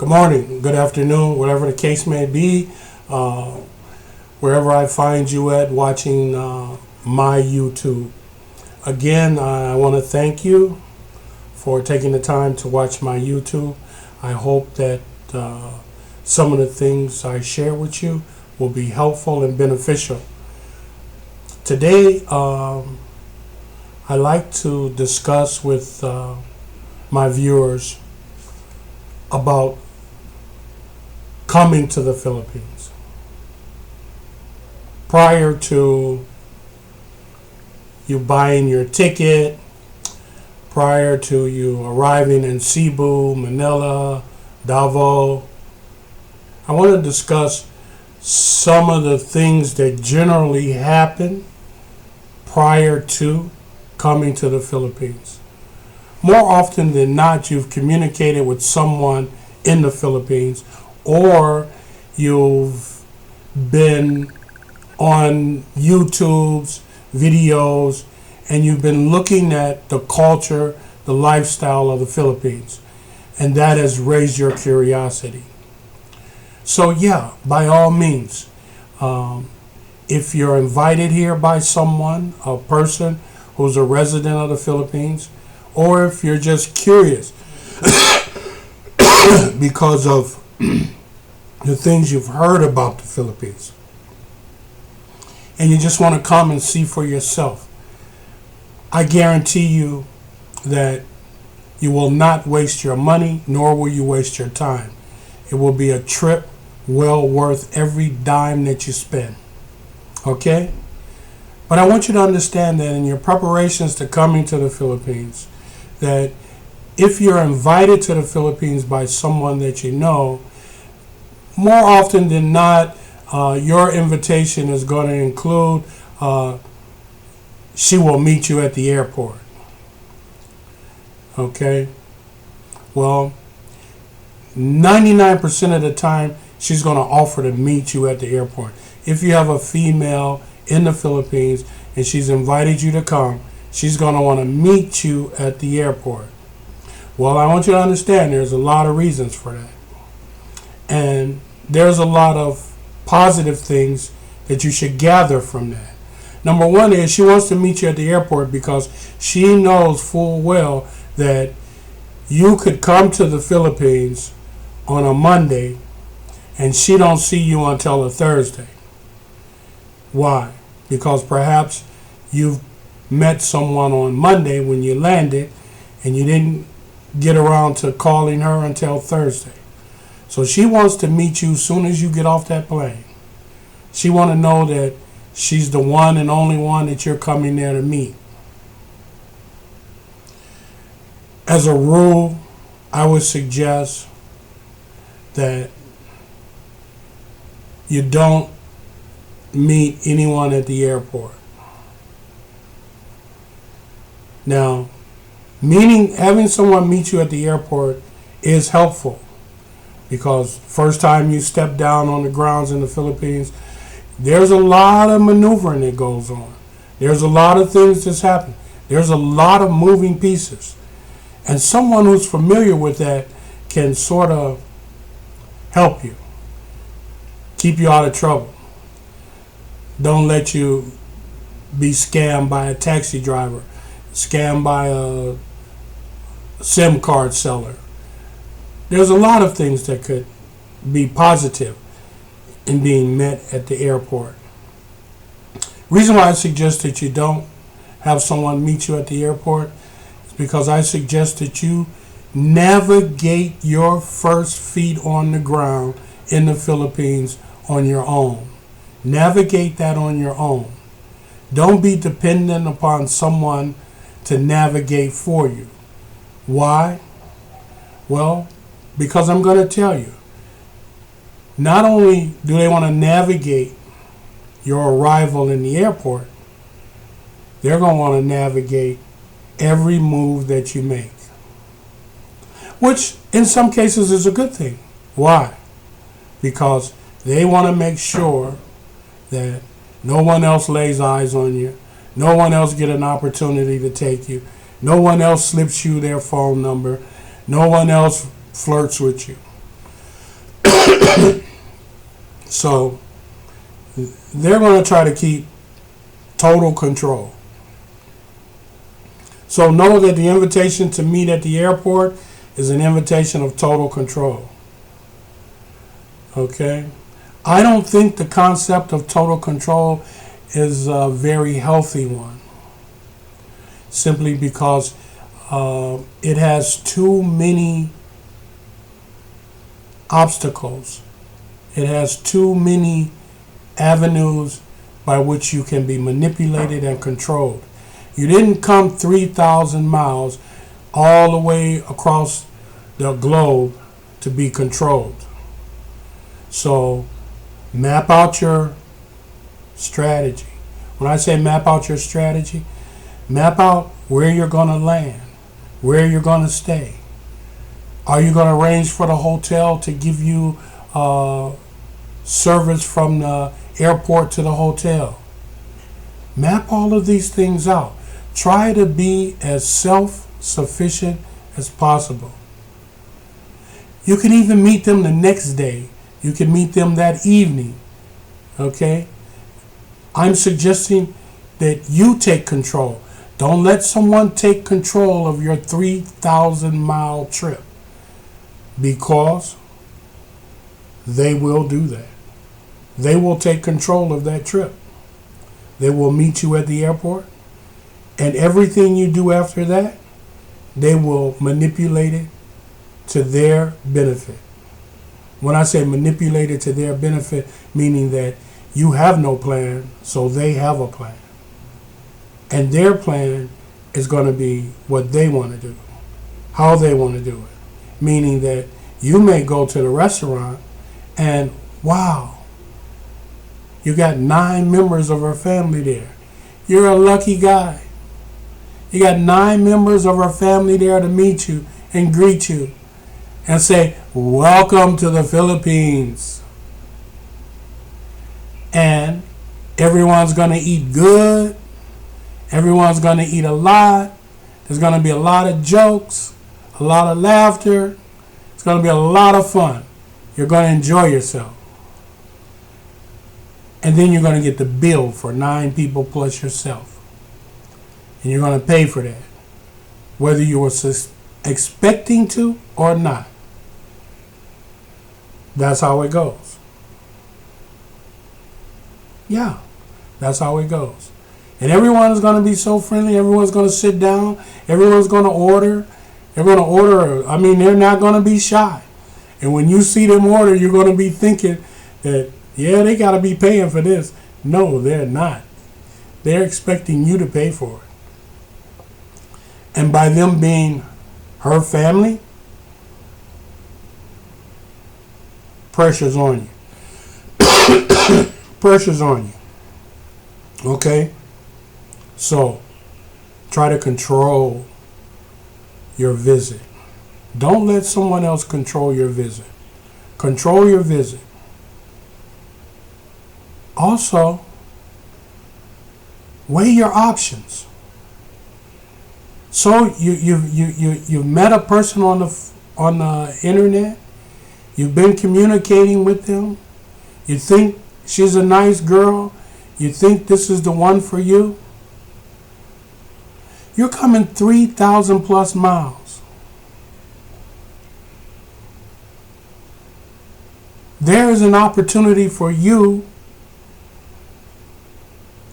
good morning, good afternoon, whatever the case may be, uh, wherever I find you at watching my YouTube. Again, I want to thank you for taking the time to watch my YouTube. I hope that some of the things I share with you will be helpful and beneficial. Today, I like to discuss with my viewers about coming to the Philippines. Prior to you buying your ticket, prior to you arriving in Cebu, Manila, Davao, I want to discuss some of the things that generally happen prior to coming to the Philippines. More often than not, you've communicated with someone in the Philippines, or you've been on YouTube's videos and you've been looking at the culture, the lifestyle of the Philippines, and that has raised your curiosity. So yeah, by all means, if you're invited here by someone, a person who's a resident of the Philippines, or if you're just curious because of the things you've heard about the Philippines, and you just want to come and see for yourself, I guarantee you that you will not waste your money, nor will you waste your time. It will be a trip well worth every dime that you spend. Okay? But I want you to understand that in your preparations to coming to the Philippines, that if you're invited to the Philippines by someone that you know, more often than not, your invitation is going to include she will meet you at the airport. Okay? Well, 99% of the time, she's going to offer to meet you at the airport. If you have a female in the Philippines and she's invited you to come, she's going to want to meet you at the airport. Well, I want you to understand there's a lot of reasons for that. And there's a lot of positive things that you should gather from that. Number one is she wants to meet you at the airport because she knows full well that you could come to the Philippines on a Monday and she don't see you until a Thursday. Why? Because perhaps you've met someone on Monday when you landed and you didn't get around to calling her until Thursday. So she wants to meet you as soon as you get off that plane. She wants to know that she's the one and only one that you're coming there to meet. As a rule, I would suggest that you don't meet anyone at the airport. Now, having someone meet you at the airport is helpful because first time you step down on the grounds in the Philippines, there's a lot of maneuvering that goes on. There's a lot of things that's happening. There's a lot of moving pieces. And someone who's familiar with that can sort of help you, keep you out of trouble. Don't let you be scammed by a taxi driver, scammed by a SIM card seller. There's a lot of things that could be positive in being met at the airport. Reason why I suggest that you don't have someone meet you at the airport is because I suggest that you navigate your first feet on the ground in the Philippines on your own. Navigate that on your own. Don't be dependent upon someone to navigate for you. Why? Well, because I'm going to tell you, not only do they want to navigate your arrival in the airport, they're going to want to navigate every move that you make, which in some cases is a good thing. Why? Because they want to make sure that no one else lays eyes on you, no one else get an opportunity to take you, no one else slips you their phone number, no one else flirts with you. So they're going to try to keep total control. So know that the invitation to meet at the airport is an invitation of total control. Okay? I don't think the concept of total control is a very healthy one. Simply because it has too many obstacles. It has too many avenues by which you can be manipulated and controlled. You didn't come 3,000 miles all the way across the globe to be controlled. So map out your strategy. When I say map out your strategy, map out where you're going to land, where you're going to stay. Are you going to arrange for the hotel to give you service from the airport to the hotel? Map all of these things out. Try to be as self-sufficient as possible. You can even meet them the next day. You can meet them that evening. Okay? I'm suggesting that you take control. Don't let someone take control of your 3,000-mile trip, because they will do that. They will take control of that trip. They will meet you at the airport, and everything you do after that, they will manipulate it to their benefit. When I say manipulate it to their benefit, meaning that you have no plan, so they have a plan. And their plan is going to be what they want to do, how they want to do it. Meaning that you may go to the restaurant and, wow, you got 9 members of her family there. You're a lucky guy. You got 9 members of her family there to meet you and greet you and say, welcome to the Philippines. And everyone's going to eat good. Everyone's going to eat a lot. There's going to be a lot of jokes, a lot of laughter. It's going to be a lot of fun. You're going to enjoy yourself. And then you're going to get the bill for 9 people plus yourself. And you're going to pay for that, whether you were expecting to or not. That's how it goes. Yeah, that's how it goes. And everyone is going to be so friendly. Everyone's going to sit down. Everyone's going to order. They're going to order. I mean, they're not going to be shy. And when you see them order, you're going to be thinking that, yeah, they got to be paying for this. No, they're not. They're expecting you to pay for it. And by them being her family, pressure's on you. Pressure's on you. Okay? So, try to control your visit. Don't let someone else control your visit. Control your visit. Also, weigh your options. So you've met a person on the internet. You've been communicating with them. You think she's a nice girl. You think this is the one for you. You're coming 3,000 plus miles. There is an opportunity for you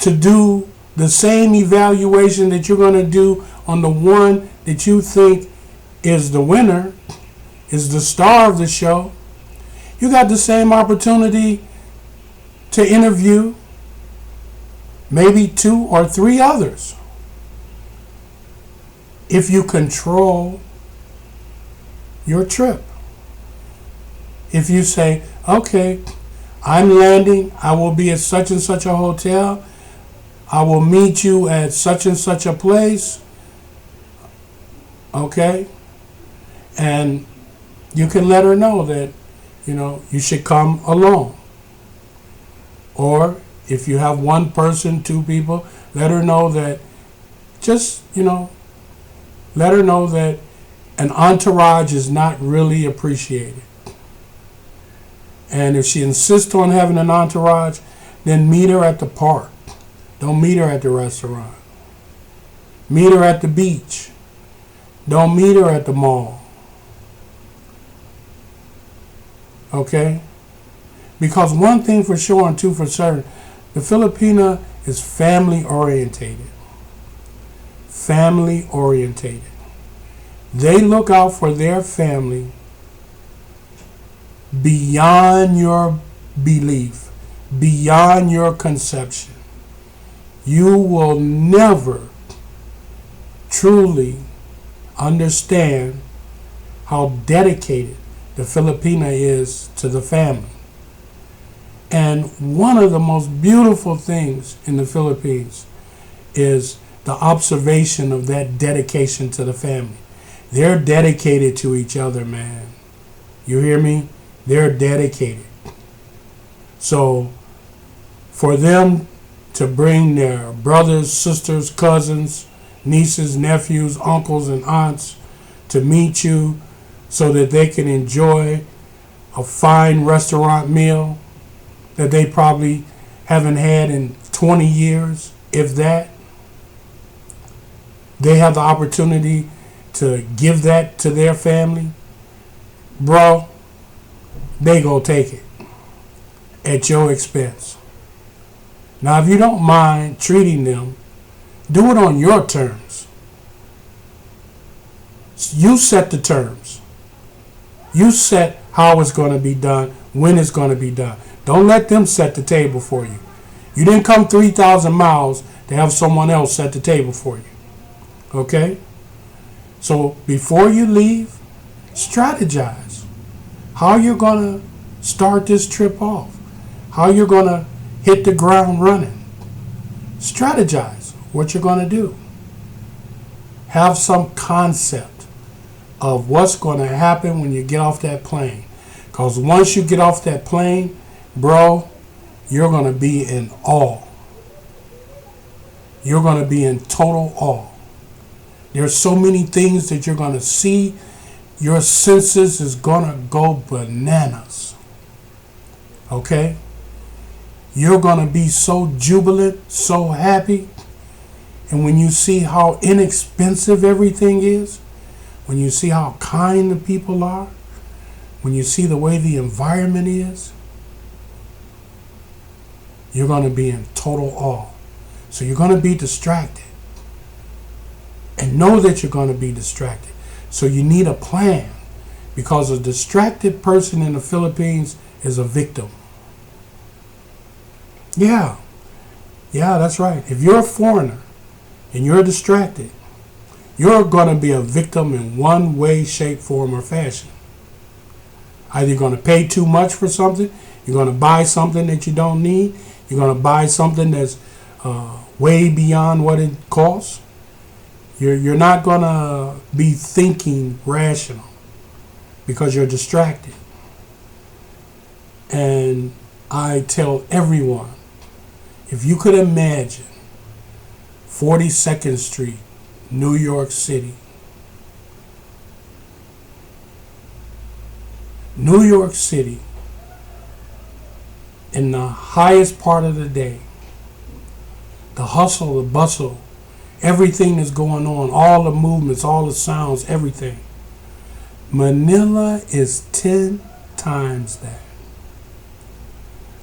to do the same evaluation that you're going to do on the one that you think is the winner, is the star of the show. You got the same opportunity to interview maybe 2 or 3 others. If you control your trip. If you say, okay, I'm landing, I will be at such and such a hotel, I will meet you at such and such a place, okay? And you can let her know that, you should come alone. Or if you have 1 person, 2 people, let her know that let her know that an entourage is not really appreciated. And if she insists on having an entourage, then meet her at the park. Don't meet her at the restaurant. Meet her at the beach. Don't meet her at the mall. Okay? Because one thing for sure and two for certain, the Filipina is family orientated. Family orientated. They look out for their family beyond your belief, beyond your conception. You will never truly understand how dedicated the Filipina is to the family. And one of the most beautiful things in the Philippines is the observation of that dedication to the family. They're dedicated to each other, man. You hear me? They're dedicated. So for them to bring their brothers, sisters, cousins, nieces, nephews, uncles, and aunts to meet you so that they can enjoy a fine restaurant meal that they probably haven't had in 20 years, if that. They have the opportunity to give that to their family. Bro, they go take it at your expense. Now, if you don't mind treating them, do it on your terms. You set the terms. You set how it's going to be done, when it's going to be done. Don't let them set the table for you. You didn't come 3,000 miles to have someone else set the table for you. Okay? So before you leave, strategize how you're going to start this trip off, how you're going to hit the ground running. Strategize what you're going to do. Have some concept of what's going to happen when you get off that plane. Because once you get off that plane, bro, you're going to be in awe. You're going to be in total awe. There's so many things that you're going to see. Your senses is going to go bananas. Okay? You're going to be so jubilant, so happy. And when you see how inexpensive everything is, when you see how kind the people are, when you see the way the environment is, you're going to be in total awe. So you're going to be distracted. And know that you're going to be distracted. So you need a plan. Because a distracted person in the Philippines is a victim. Yeah, that's right. If you're a foreigner and you're distracted, you're going to be a victim in one way, shape, form, or fashion. Either you're going to pay too much for something, you're going to buy something that you don't need, you're going to buy something that's way beyond what it costs. You're not going to be thinking rational because you're distracted. And I tell everyone, if you could imagine 42nd Street, New York City. New York City, in the highest part of the day, the hustle, the bustle, everything that's going on, all the movements, all the sounds, everything. Manila is 10 times that.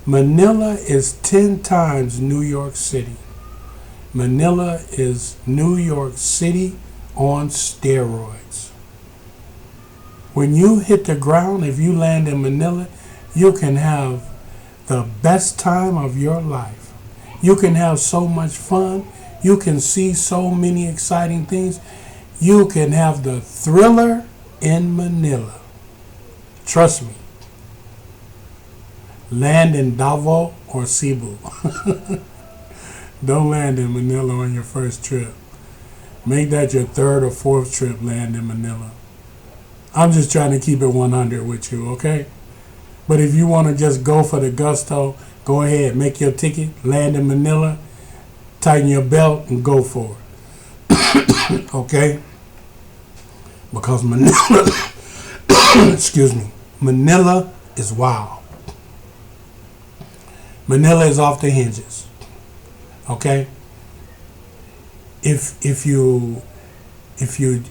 Manila is 10 times New York City. Manila is New York City on steroids. When you hit the ground, if you land in Manila, you can have the best time of your life. You can have so much fun. You can see so many exciting things. You can have the thriller in Manila. Trust me. Land in Davao or Cebu. Don't land in Manila on your first trip. Make that your third or fourth trip, land in Manila. I'm just trying to keep it 100 with you, okay? But if you want to just go for the gusto, go ahead, make your ticket, land in Manila, tighten your belt, and go for it. Okay? Because Manila, excuse me, Manila is wild. Manila is off the hinges. Okay? If you're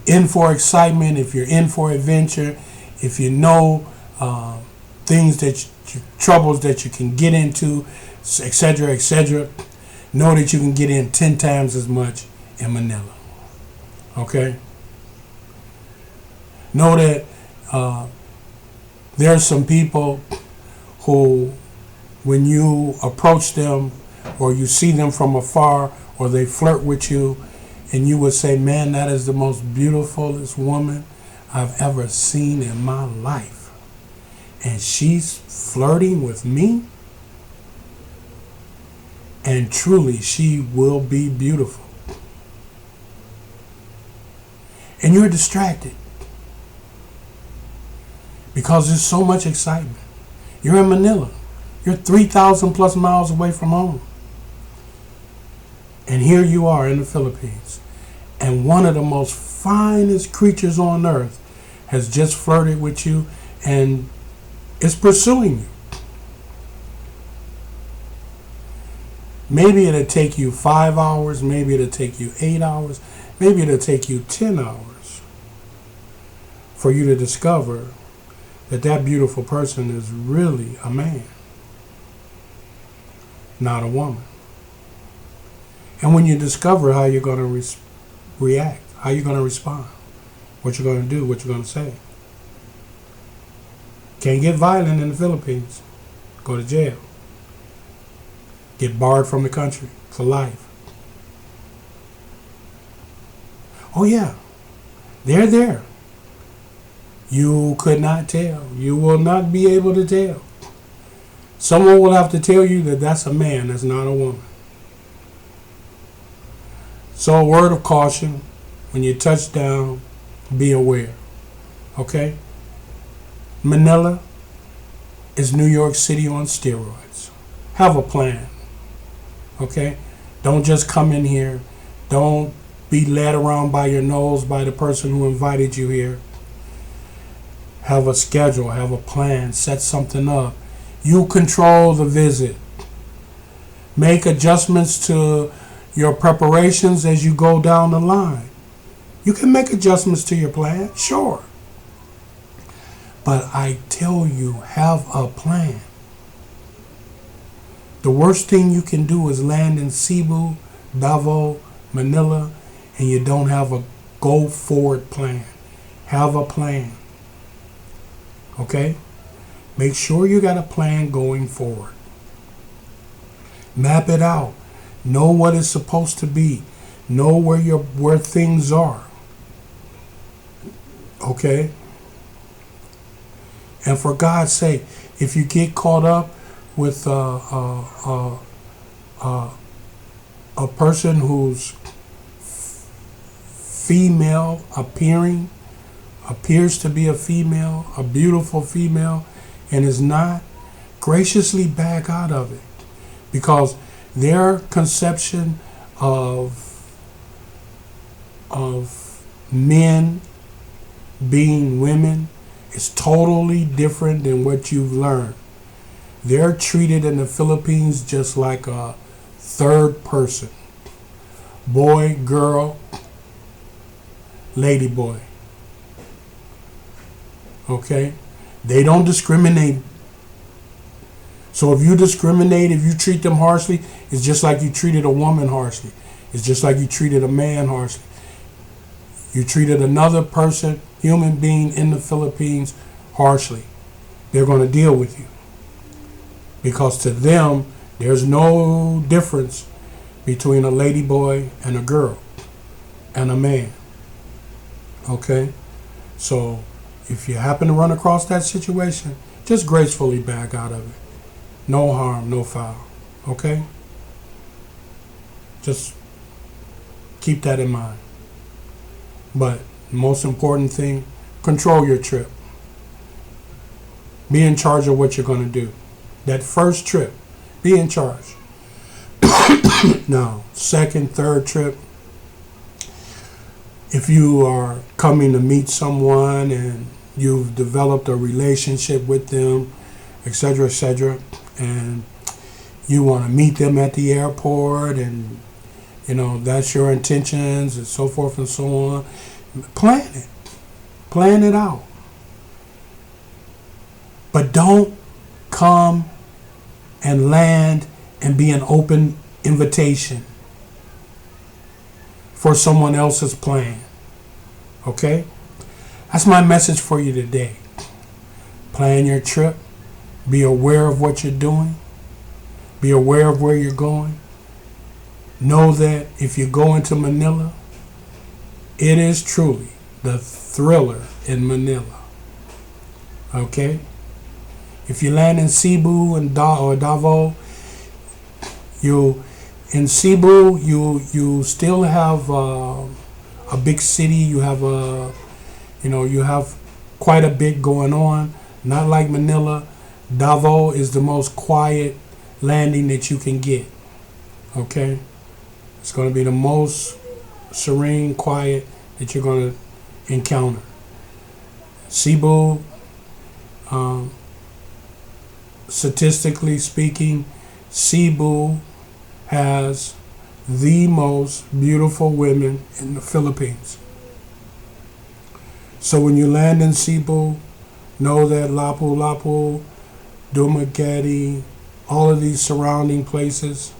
in for excitement, if you're in for adventure, if you know things troubles that you can get into, etc., know that you can get in 10 times as much in Manila. Okay? Know that there's some people who, when you approach them or you see them from afar or they flirt with you, and you would say, man, that is the most beautifulest woman I've ever seen in my life. And she's flirting with me? And truly, she will be beautiful. And you're distracted because there's so much excitement. You're in Manila. You're 3,000 plus miles away from home. And here you are in the Philippines. And one of the most finest creatures on earth has just flirted with you and is pursuing you. Maybe it'll take you 5 hours. Maybe it'll take you 8 hours. Maybe it'll take you 10 hours for you to discover that that beautiful person is really a man, not a woman. And when you discover how you're going to react, how you're going to respond, what you're going to do, what you're going to say. Can't get violent in the Philippines. Go to jail. Get barred from the country for life. Oh yeah, they're there. You could not tell. You will not be able to tell. Someone will have to tell you that that's a man, that's not a woman. So a word of caution, when you touch down, be aware. Okay? Manila is New York City on steroids. Have a plan. Okay? Don't just come in here. Don't be led around by your nose by the person who invited you here. Have a schedule, have a plan, set something up. You control the visit. Make adjustments to your preparations as you go down the line. You can make adjustments to your plan, sure. But I tell you, have a plan. The worst thing you can do is land in Cebu, Davao, Manila, and you don't have a go forward plan. Have a plan. Okay? Make sure you got a plan going forward. Map it out. Know what it's supposed to be. Know where things are. Okay? And for God's sake, if you get caught up with a person who's female appearing, appears to be a female, a beautiful female, and is not, graciously back out of it. Because their conception of men being women is totally different than what you've learned. They're treated in the Philippines just like a third person. Boy, girl, lady boy. Okay? They don't discriminate. So if you discriminate, if you treat them harshly, it's just like you treated a woman harshly. It's just like you treated a man harshly. You treated another person, human being in the Philippines, harshly. They're going to deal with you. Because to them, there's no difference between a lady boy and a girl and a man. Okay? So if you happen to run across that situation, just gracefully back out of it. No harm, no foul. Okay? Just keep that in mind. But most important thing, control your trip. Be in charge of what you're going to do. That first trip, be in charge. Now, second, third trip, if you are coming to meet someone and you've developed a relationship with them, etc., and you want to meet them at the airport, and that's your intentions, and so forth and so on. Plan it out, but don't come and land and be an open invitation for someone else's plan. Okay? That's my message for you today. Plan your trip. Be aware of what you're doing. Be aware of where you're going. Know that if you go into Manila, it is truly the thriller in Manila. Okay? If you land in Cebu and or Davao, in Cebu you still have a big city. You have you have quite a bit going on. Not like Manila. Davao is the most quiet landing that you can get. Okay? It's going to be the most serene, quiet that you're going to encounter. Cebu, statistically speaking, Cebu has the most beautiful women in the Philippines. So when you land in Cebu, know that Lapu-Lapu, Dumaguete, all of these surrounding places,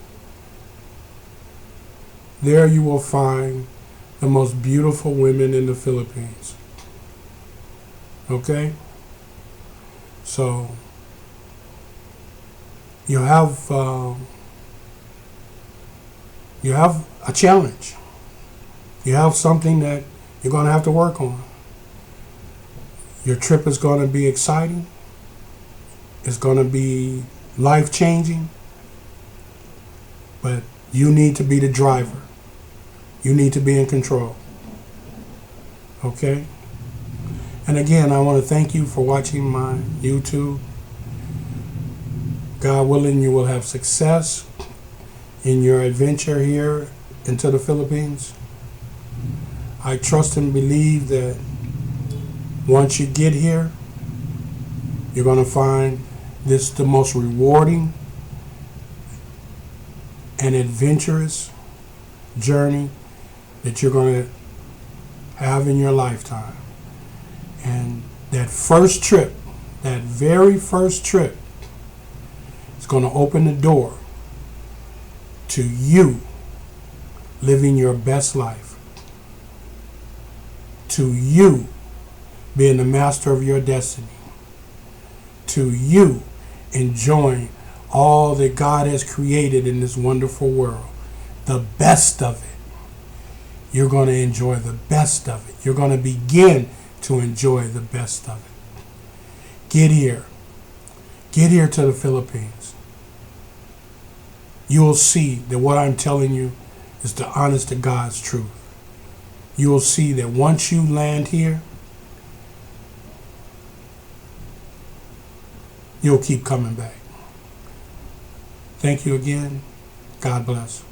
there you will find the most beautiful women in the Philippines. Okay? So you have a challenge. You have something that you're going to have to work on. Your trip is going to be exciting. It's going to be life-changing. But you need to be the driver. You need to be in control. Okay? And again, I want to thank you for watching my YouTube. God willing, you will have success in your adventure here into the Philippines. I trust and believe that once you get here, you're going to find this the most rewarding and adventurous journey that you're going to have in your lifetime. And that first trip, that very first trip, is going to open the door to you living your best life, to you being the master of your destiny, to you enjoying all that God has created in this wonderful world, the best of it. You're going to enjoy the best of it. You're going to begin to enjoy the best of it. Get here. Get here to the Philippines. You will see that what I'm telling you is the honest to God's truth. You will see that once you land here, you'll keep coming back. Thank you again. God bless.